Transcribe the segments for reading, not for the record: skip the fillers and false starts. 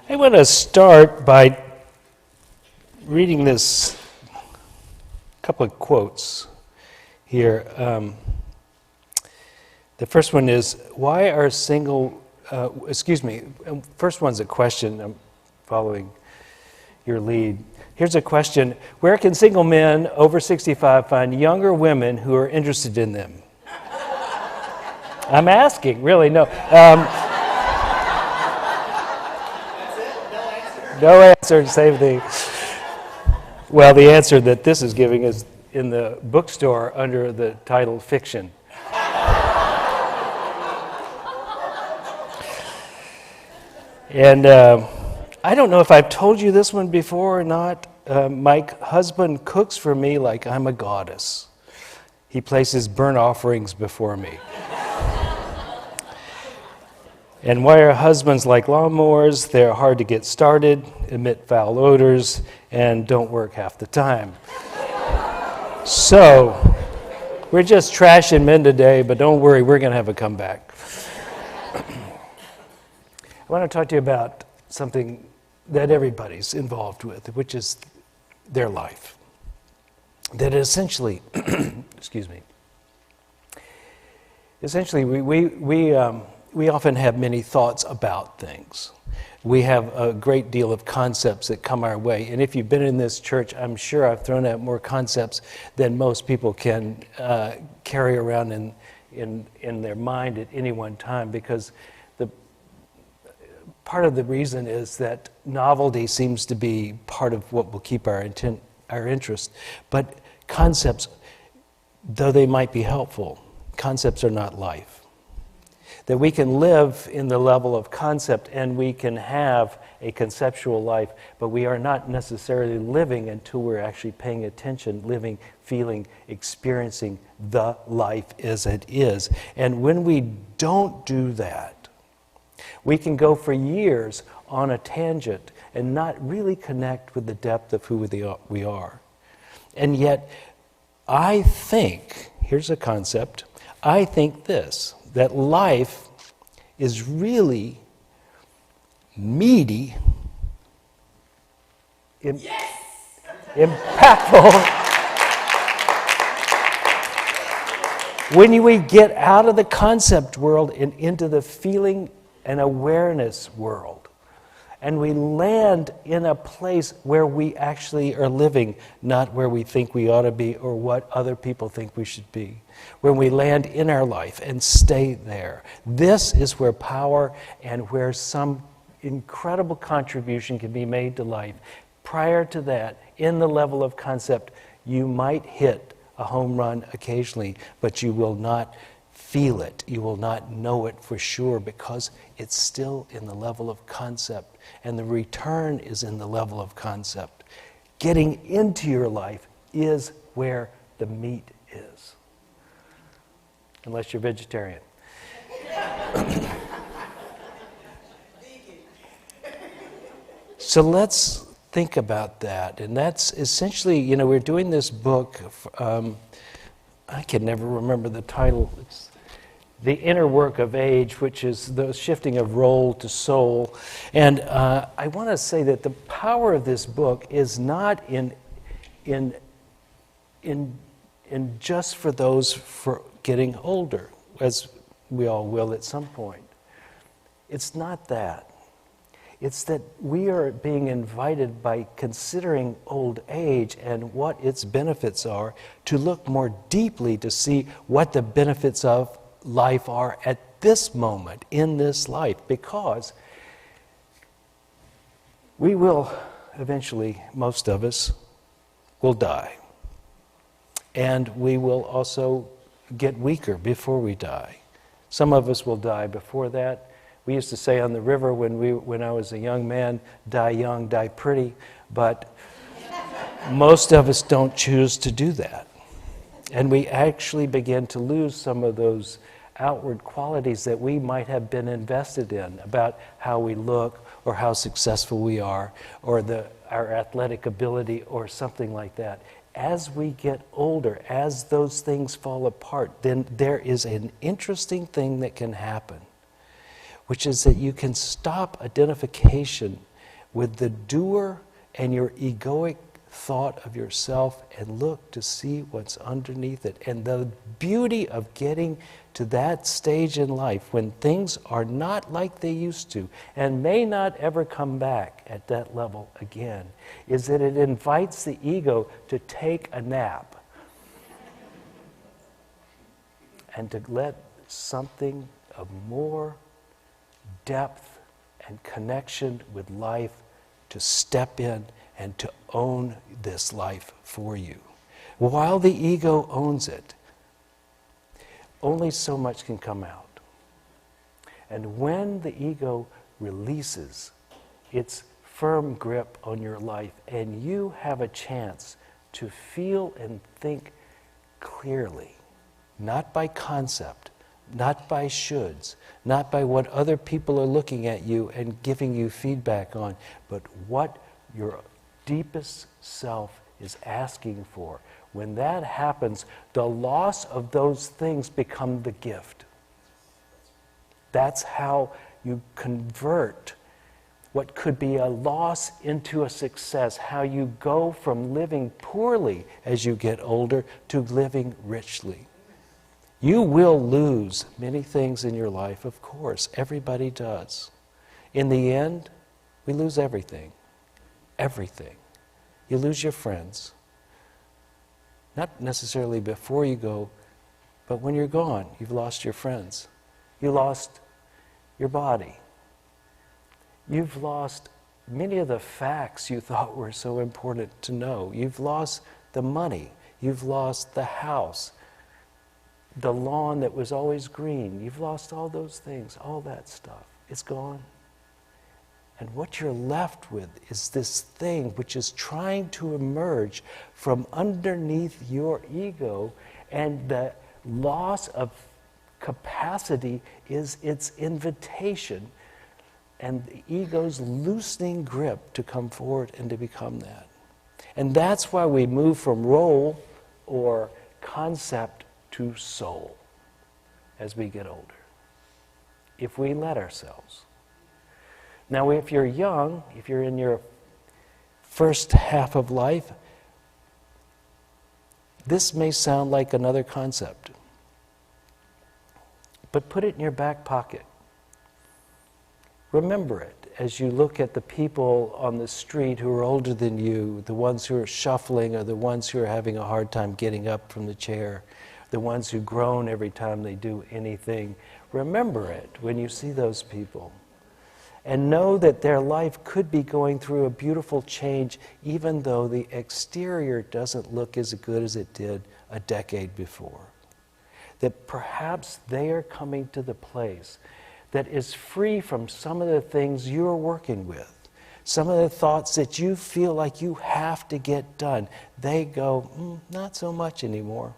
I want to start by reading this couple of quotes here. The first one is, why are single, first one's a question. I'm following your lead. Here's a question. Where can single men over 65 find younger women who are interested in them? I'm asking, really, no. No answer, same thing. Well, the answer that this is giving is in the bookstore under the title Fiction. And I don't know if I've told you this one before or not. My husband cooks for me like I'm a goddess. He places burnt offerings before me. And why are husbands like lawnmowers? They're hard to get started, emit foul odors, and don't work half the time. So, we're just trashing men today, but don't worry, we're going to have a comeback. I want to talk to you about something that everybody's involved with, which is their life. That essentially, we often have many thoughts about things. We have a great deal of concepts that come our way. And if you've been in this church, I'm sure I've thrown out more concepts than most people can carry around in their mind at any one time, because part of the reason is that novelty seems to be part of what will keep our interest. But concepts, though they might be helpful, concepts are not life. That we can live in the level of concept and we can have a conceptual life, but we are not necessarily living until we're actually paying attention, living, feeling, experiencing the life as it is. And when we don't do that, we can go for years on a tangent and not really connect with the depth of who we are. And yet, I think, here's a concept, I think this, that life is really meaty, impactful, when we get out of the concept world and into the feeling and awareness world. And we land in a place where we actually are living, not where we think we ought to be or what other people think we should be. When we land in our life and stay there. This is where power and where some incredible contribution can be made to life. Prior to that, in the level of concept, you might hit a home run occasionally, but you will not feel it. You will not know it for sure because it's still in the level of concept, and the return is in the level of concept. Getting into your life is where the meat is. Unless you're vegetarian. So let's think about that. And that's essentially, we're doing this book. I can never remember the title. It's The Inner Work of Age, which is the shifting of role to soul. And I want to say that the power of this book is not in just for those for getting older, as we all will at some point. It's not that. It's that we are being invited by considering old age and what its benefits are to look more deeply to see what the benefits of life are at this moment in this life, because we will eventually, most of us, will die. And we will also get weaker before we die. Some of us will die before that. We used to say on the river when I was a young man, die young, die pretty, but most of us don't choose to do that. And we actually begin to lose some of those outward qualities that we might have been invested in about how we look or how successful we are or our athletic ability or something like that. As we get older, as those things fall apart, then there is an interesting thing that can happen, which is that you can stop identification with the doer and your egoic thought of yourself and look to see what's underneath it. And the beauty of getting to that stage in life when things are not like they used to and may not ever come back at that level again is that it invites the ego to take a nap and to let something of more depth and connection with life to step in and to own this life for you. While the ego owns it, only so much can come out. And when the ego releases its firm grip on your life and you have a chance to feel and think clearly, not by concept, not by shoulds, not by what other people are looking at you and giving you feedback on, but what your deepest self is asking for. When that happens, the loss of those things become the gift. That's how you convert what could be a loss into a success, how you go from living poorly as you get older to living richly. You will lose many things in your life, of course. Everybody does. In the end, we lose everything. Everything. You lose your friends. Not necessarily before you go, but when you're gone, you've lost your friends. You lost your body. You've lost many of the facts you thought were so important to know. You've lost the money. You've lost the house. The lawn that was always green. You've lost all those things, all that stuff. It's gone. And what you're left with is this thing which is trying to emerge from underneath your ego, and the loss of capacity is its invitation and the ego's loosening grip to come forward and to become that. And that's why we move from role or concept to soul as we get older, if we let ourselves. Now, if you're young, if you're in your first half of life, this may sound like another concept. But put it in your back pocket. Remember it as you look at the people on the street who are older than you, the ones who are shuffling or the ones who are having a hard time getting up from the chair, the ones who groan every time they do anything. Remember it when you see those people. And know that their life could be going through a beautiful change even though the exterior doesn't look as good as it did a decade before. That perhaps they are coming to the place that is free from some of the things you're working with. Some of the thoughts that you feel like you have to get done. They go, not so much anymore.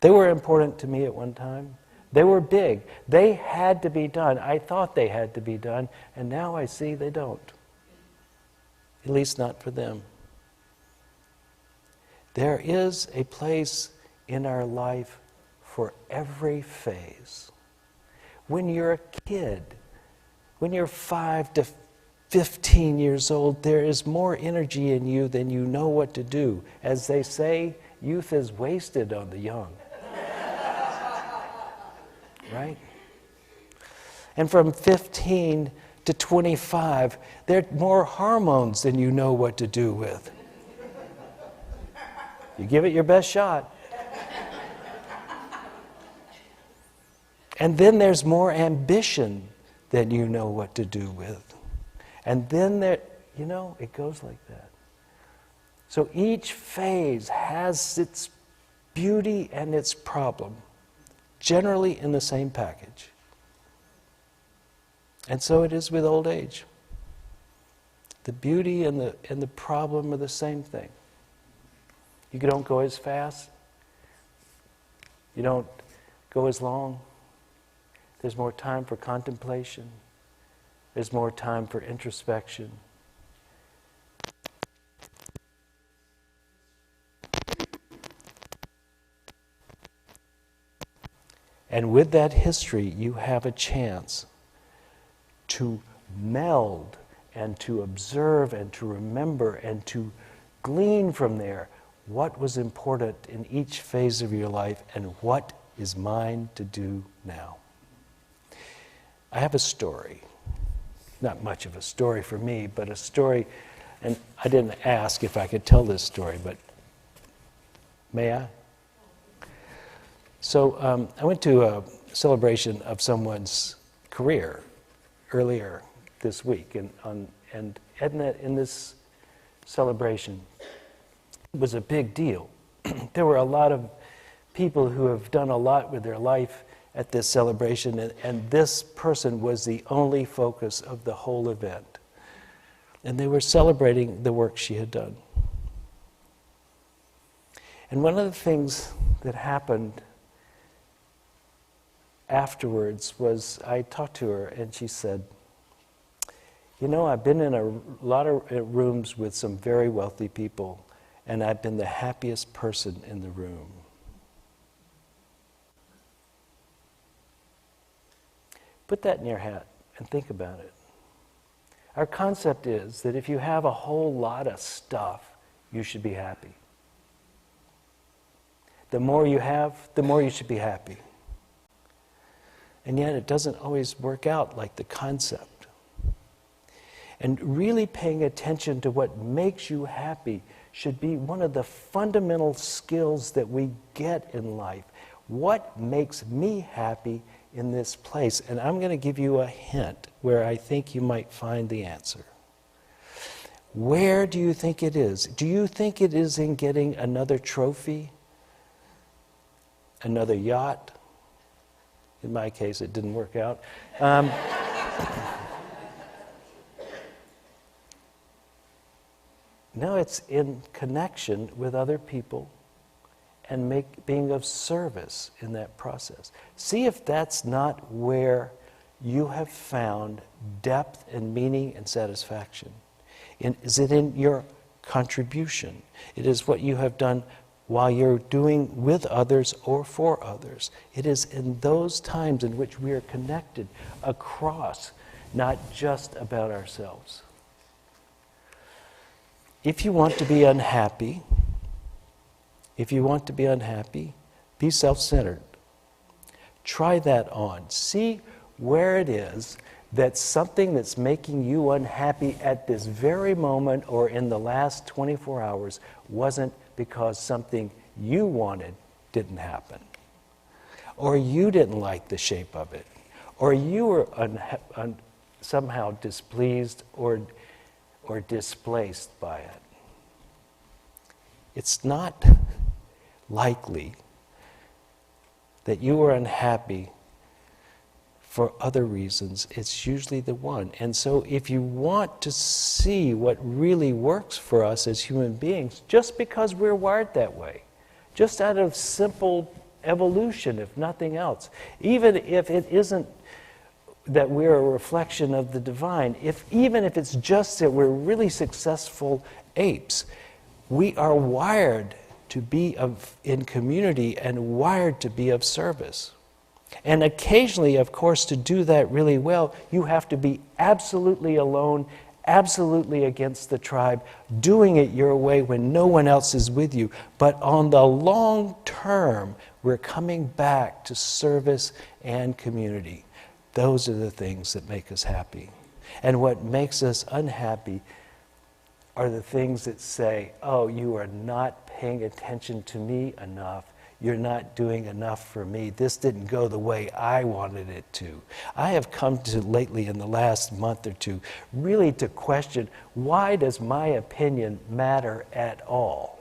They were important to me at one time. They were big. They had to be done. I thought they had to be done, and now I see they don't. At least not for them. There is a place in our life for every phase. When you're a kid, when you're 5 to 15 years old, there is more energy in you than you know what to do. As they say, youth is wasted on the young. Right? And from 15 to 25, there are more hormones than you know what to do with. You give it your best shot. And then there's more ambition than you know what to do with. And then there, it goes like that. So each phase has its beauty and its problem, generally in the same package. And so it is with old age. The beauty and the problem are the same thing. You don't go as fast. You don't go as long. There's more time for contemplation. There's more time for introspection. And with that history, you have a chance to meld and to observe and to remember and to glean from there what was important in each phase of your life and what is mine to do now. I have a story. Not much of a story for me, but a story, and I didn't ask if I could tell this story, but may I? So I went to a celebration of someone's career earlier this week, and in this celebration, it was a big deal. There were a lot of people who have done a lot with their life at this celebration, and this person was the only focus of the whole event. And they were celebrating the work she had done. And one of the things that happened afterwards was I talked to her and she said, "You know, I've been in a lot of rooms with some very wealthy people, and I've been the happiest person in the room." Put that in your hat and think about it. Our concept is that if you have a whole lot of stuff, you should be happy. The more you have, the more you should be happy. And yet it doesn't always work out like the concept. And really paying attention to what makes you happy should be one of the fundamental skills that we get in life. What makes me happy in this place? And I'm going to give you a hint where I think you might find the answer. Where do you think it is? Do you think it is in getting another trophy? Another yacht? In my case, it didn't work out. No, it's in connection with other people and being of service in that process. See if that's not where you have found depth and meaning and satisfaction. Is it in your contribution? It is what you have done while you're doing with others or for others. It is in those times in which we are connected across, not just about ourselves. If you want to be unhappy, be self-centered. Try that on. See where it is that something that's making you unhappy at this very moment or in the last 24 hours wasn't because something you wanted didn't happen, or you didn't like the shape of it, or you were somehow displeased or displaced by it. It's not likely that you are unhappy for other reasons. It's usually the one. And so if you want to see what really works for us as human beings, just because we're wired that way, just out of simple evolution, if nothing else, even if it isn't that we're a reflection of the divine, even if it's just that we're really successful apes, we are wired to be in community and wired to be of service. And occasionally, of course, to do that really well, you have to be absolutely alone, absolutely against the tribe, doing it your way when no one else is with you. But on the long term, we're coming back to service and community. Those are the things that make us happy. And what makes us unhappy are the things that say, "Oh, you are not paying attention to me enough. You're not doing enough for me. This didn't go the way I wanted it to." I have come to lately in the last month or two really to question, why does my opinion matter at all?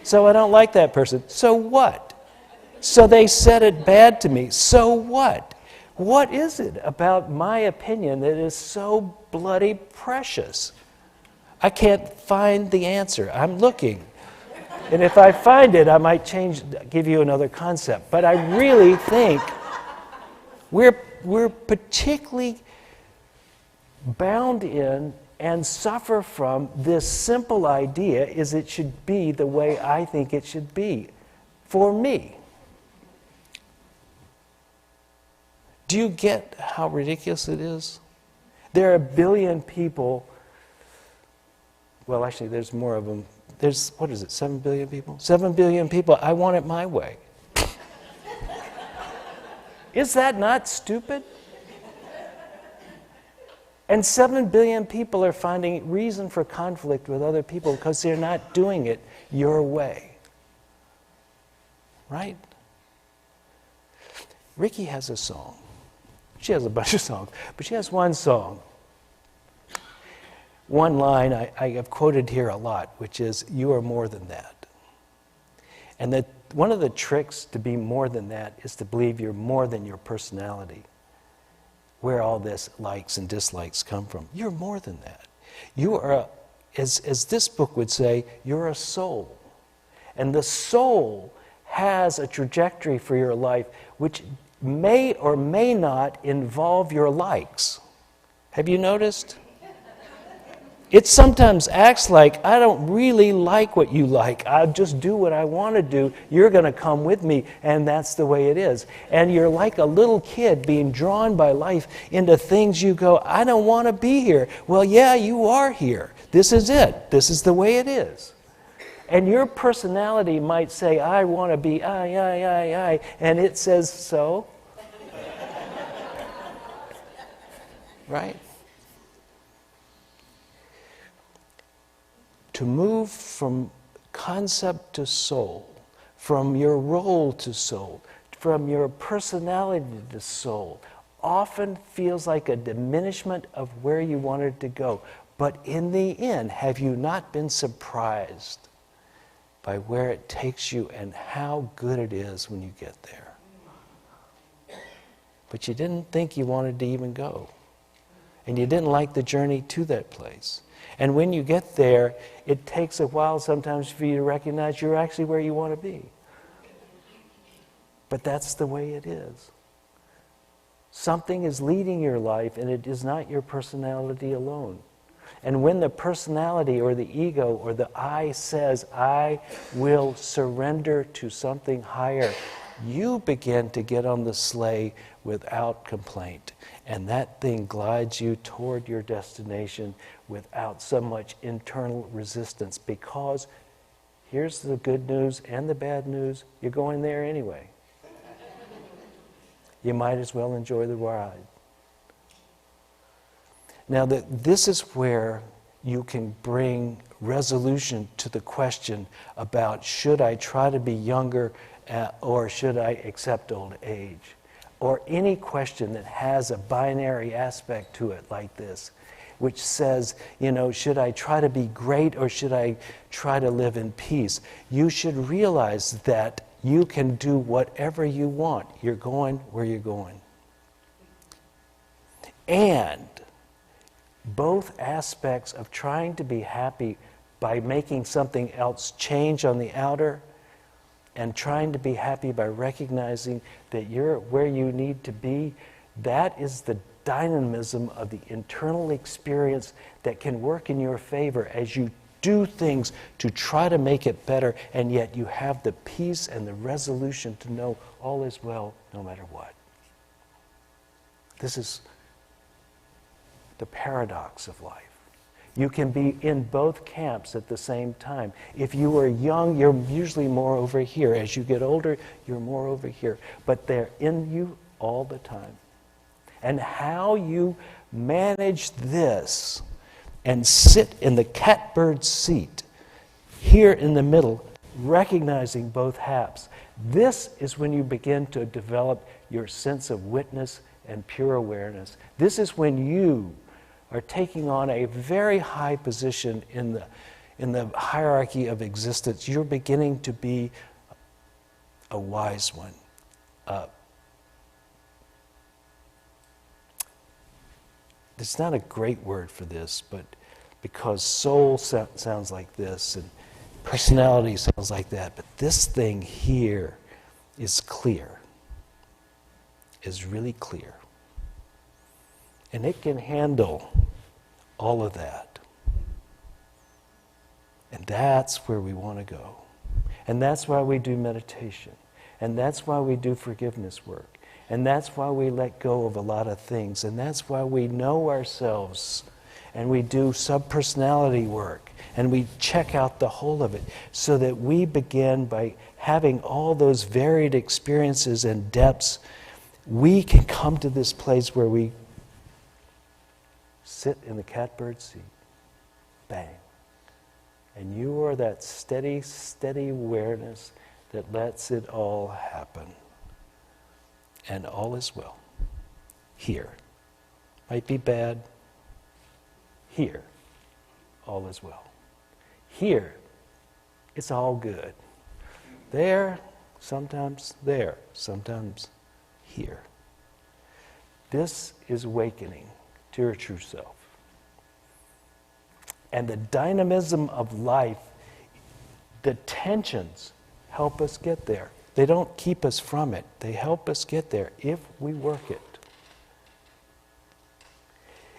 So I don't like that person. So what? So they said it bad to me. So what? What is it about my opinion that is so bloody precious? I can't find the answer. I'm looking. And if I find it, I might give you another concept. But I really think we're particularly bound in and suffer from this simple idea is it should be the way I think it should be for me. Do you get how ridiculous it is? There are 1 billion people. Well, actually, there's more of them. There's, what is it, 7 billion people? 7 billion people. I want it my way. Is that not stupid? And 7 billion people are finding reason for conflict with other people because they're not doing it your way. Right? Ricky has a song. She has a bunch of songs, but she has one song. One line I have quoted here a lot, which is, "You are more than that." And that one of the tricks to be more than that is to believe you're more than your personality. Where all this likes and dislikes come from. You're more than that. You are, as this book would say, you're a soul. And the soul has a trajectory for your life which may or may not involve your likes. Have you noticed? It sometimes acts like, I don't really like what you like. I'll just do what I want to do. You're going to come with me, and that's the way it is. And you're like a little kid being drawn by life into things you go, I don't want to be here. Well, yeah, you are here. This is it. This is the way it is. And your personality might say, I want to be I, and it says so. Right? To move from concept to soul, from your role to soul, from your personality to soul, often feels like a diminishment of where you wanted to go. But in the end, have you not been surprised by where it takes you and how good it is when you get there? But you didn't think you wanted to even go. And you didn't like the journey to that place. And when you get there, it takes a while sometimes for you to recognize you're actually where you want to be. But that's the way it is. Something is leading your life, and it is not your personality alone. And when the personality or the ego or the I says, I will surrender to something higher, you begin to get on the sleigh without complaint. And that thing glides you toward your destination without so much internal resistance, because here's the good news and the bad news, you're going there anyway. You might as well enjoy the ride. Now, this is where you can bring resolution to the question about, should I try to be younger or should I accept old age? Or any question that has a binary aspect to it like this, which says, should I try to be great or should I try to live in peace? You should realize that you can do whatever you want. You're going where you're going. And both aspects of trying to be happy by making something else change on the outer, and trying to be happy by recognizing that you're where you need to be, that is the dynamism of the internal experience that can work in your favor as you do things to try to make it better, and yet you have the peace and the resolution to know all is well no matter what. This is the paradox of life. You can be in both camps at the same time. If you are young, you're usually more over here. As you get older, you're more over here. But they're in you all the time. And how you manage this and sit in the catbird seat here in the middle, recognizing both halves, this is when you begin to develop your sense of witness and pure awareness. This is when you are taking on a very high position in the hierarchy of existence. You're beginning to be a wise one. It's not a great word for this, but because soul sounds like this and personality sounds like that, but this thing here is clear, is really clear. And it can handle all of that. And that's where we want to go. And that's why we do meditation. And that's why we do forgiveness work. And that's why we let go of a lot of things. And that's why we know ourselves. And we do subpersonality work. And we check out the whole of it. So that we begin by having all those varied experiences and depths. We can come to this place where we sit in the catbird seat. Bang. And you are that steady, steady awareness that lets it all happen. And all is well. Here. Might be bad. Here. All is well. Here. It's all good. There. Sometimes there. Sometimes here. This is awakening to your true self. And the dynamism of life, the tensions help us get there. They don't keep us from it. They help us get there if we work it.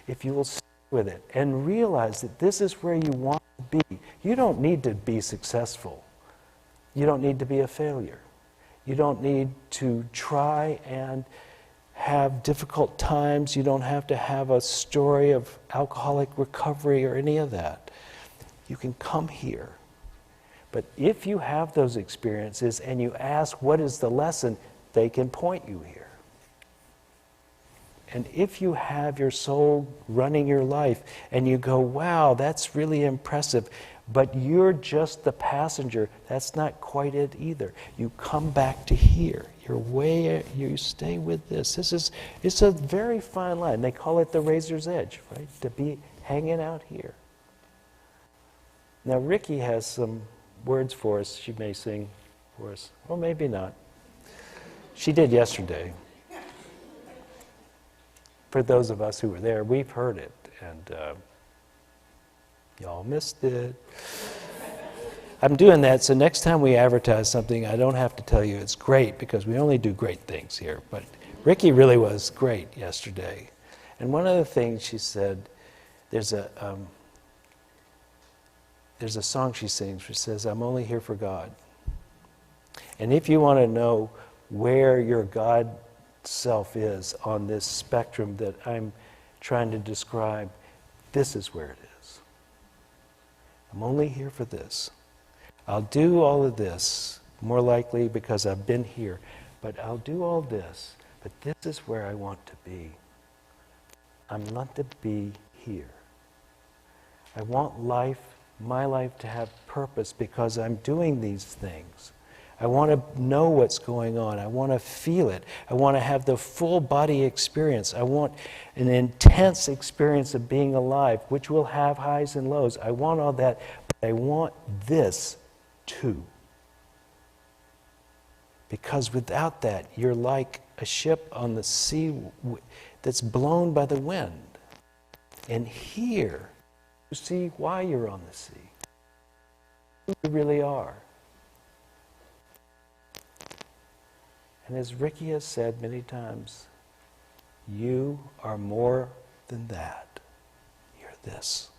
If you will stay with it and realize that this is where you want to be. You don't need to be successful. You don't need to be a failure. You don't need to try and have difficult times. You don't have to have a story of alcoholic recovery or any of that. You can come here. But if you have those experiences and you ask what is the lesson, they can point you here. And if you have your soul running your life and you go, wow, that's really impressive, but you're just the passenger, that's not quite it either. You come back to here. You stay with this. It's a very fine line. They call it the razor's edge, right? To be hanging out here. Now, Ricky has some words for us. She may sing for us. Or maybe not. She did yesterday. For those of us who were there, we've heard it. And y'all missed it. I'm doing that so next time we advertise something, I don't have to tell you it's great because we only do great things here. But Ricky really was great yesterday. And one of the things she said, there's a song she sings which says, I'm only here for God. And if you want to know where your God self is on this spectrum that I'm trying to describe, this is where it is. I'm only here for this. I'll do all of this, more likely because I've been here, but I'll do all this, but this is where I want to be. I want to be here. I want my life to have purpose because I'm doing these things. I want to know what's going on. I want to feel it. I want to have the full body experience. I want an intense experience of being alive, which will have highs and lows. I want all that, but I want this too. Because without that, you're like a ship on the sea that's blown by the wind. And here, you see why you're on the sea. Who you really are. And as Ricky has said many times, you are more than that. You're this.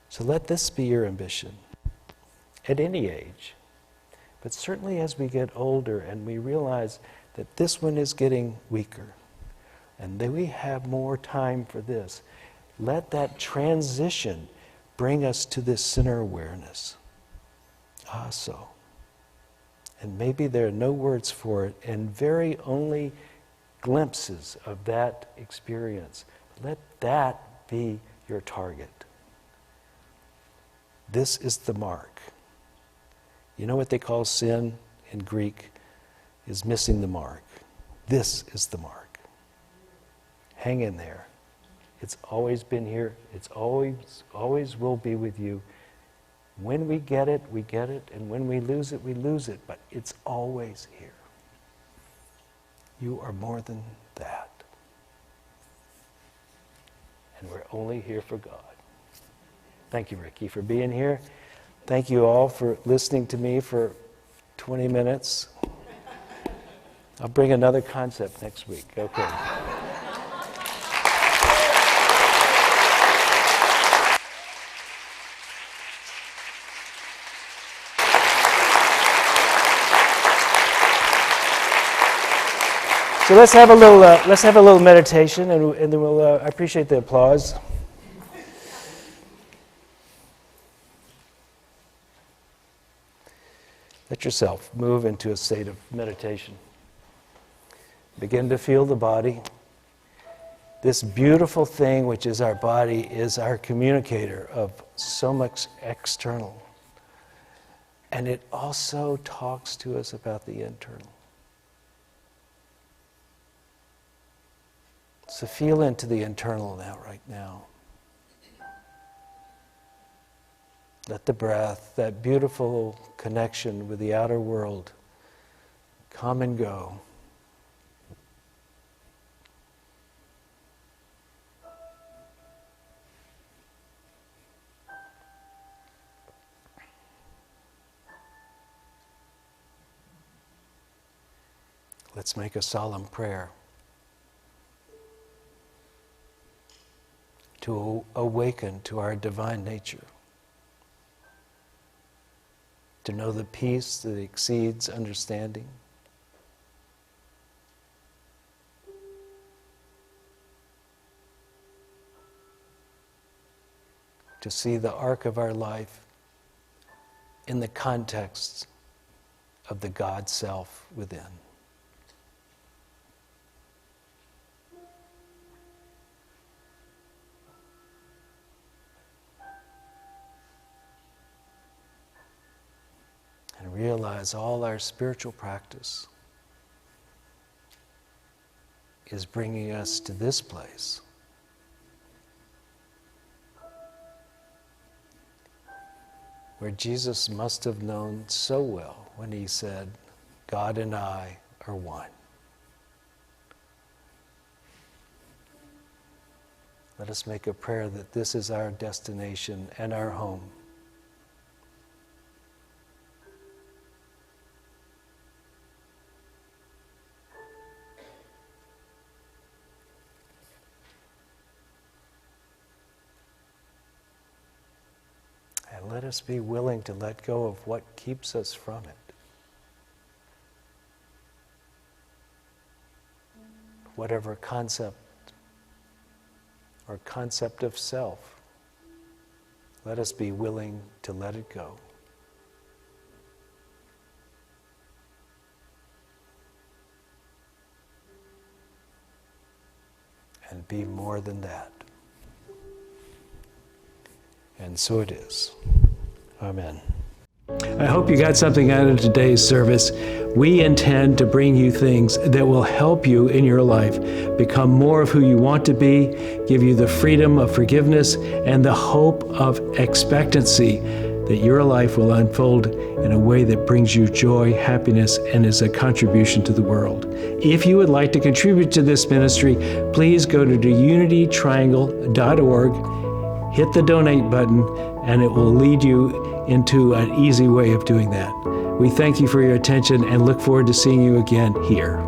So let this be your ambition at any age. But certainly as we get older and we realize that this one is getting weaker and that we have more time for this, let that transition bring us to this center awareness. So. And maybe there are no words for it and very only glimpses of that experience. Let that be your target. This is the mark. You know what they call sin in Greek is missing the mark. This is the mark. Hang in there. It's always been here. It's always will be with you. When we get it, we get it. And when we lose it, we lose it. But it's always here. You are more than that. And we're only here for God. Thank you, Ricky, for being here. Thank you all for listening to me for 20 minutes. I'll bring another concept next week. Okay. So let's have a little meditation, and then we'll. I appreciate the applause. Let yourself move into a state of meditation. Begin to feel the body. This beautiful thing, which is our body, is our communicator of so much external. And it also talks to us about the internal. So feel into the internal now, right now. Let the breath, that beautiful connection with the outer world, come and go. Let's make a solemn prayer to awaken to our divine nature, to know the peace that exceeds understanding, to see the arc of our life in the context of the God self within. And realize all our spiritual practice is bringing us to this place where Jesus must have known so well when he said, God and I are one. Let us make a prayer that this is our destination and our home. And let us be willing to let go of what keeps us from it. Whatever concept or concept of self, let us be willing to let it go. And be more than that. And so it is. Amen. I hope you got something out of today's service. We intend to bring you things that will help you in your life become more of who you want to be, give you the freedom of forgiveness and the hope of expectancy that your life will unfold in a way that brings you joy, happiness, and is a contribution to the world. If you would like to contribute to this ministry, please go to unitytriangle.org, hit the donate button, and it will lead you into an easy way of doing that. We thank you for your attention and look forward to seeing you again here.